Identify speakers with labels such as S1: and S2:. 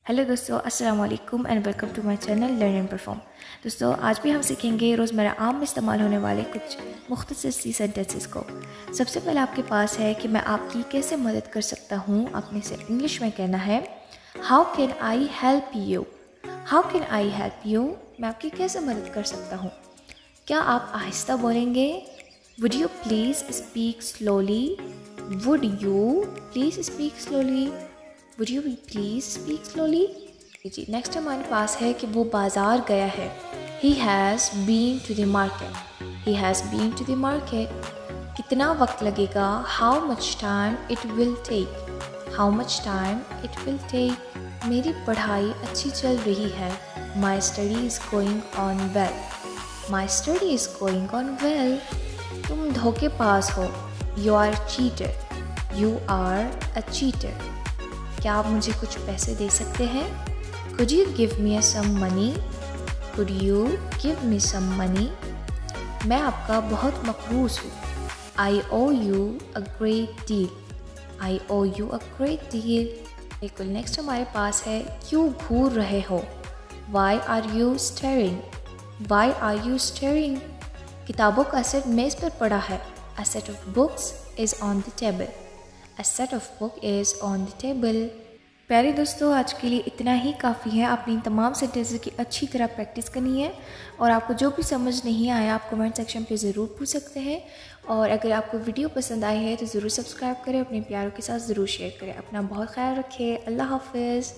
S1: Hello दोस्तों, अस्सलाम वालेकुम and welcome to my channel learn and perform. दोस्तों आज भी हम सीखेंगे रोज़मर्रा आम में इस्तेमाल होने वाले कुछ मुख्तसर सी सेंटेंसेस को। सबसे पहले आपके पास है कि मैं आपकी कैसे मदद कर सकता हूँ। आपने से इंग्लिश में कहना है how can I help you. How can I help you, मैं आपकी कैसे मदद कर सकता हूँ। क्या आप आहिस्ता बोलेंगे? Would you please speak slowly. Would you please speak slowly. Would you please speak slowly. जी, नेक्स्ट हमारे पास है कि वो बाज़ार गया है। He has been to the market. He has been to the market. कितना वक्त लगेगा? How much time it will take. How much time it will take. मेरी पढ़ाई अच्छी चल रही है। My study is going on well. My study is going on well. तुम धोखेबाज हो। You are cheater. You are a cheater. क्या आप मुझे कुछ पैसे दे सकते हैं? Could you give me some money? Could you give me some money? मैं आपका बहुत मकरूज़ हूँ। I owe you a great deal. I owe you a great deal. बिल्कुल, नेक्स्ट हमारे पास है क्यों घूर रहे हो। Why are you staring? Why are you staring? किताबों का सेट मेज़ पर पड़ा है। A set of books is on the table. A set of book is on the table. प्यारे दोस्तों, आज के लिए इतना ही काफ़ी है। आपने इन तमाम सेंटेंसेस की अच्छी तरह प्रैक्टिस करनी है और आपको जो भी समझ नहीं आया आप कमेंट सेक्शन पे ज़रूर पूछ सकते हैं। और अगर आपको वीडियो पसंद आई है तो ज़रूर सब्सक्राइब करें, अपने प्यारों के साथ ज़रूर शेयर करें। अपना बहुत ख्याल रखें। अल्लाह हाफ़िज़।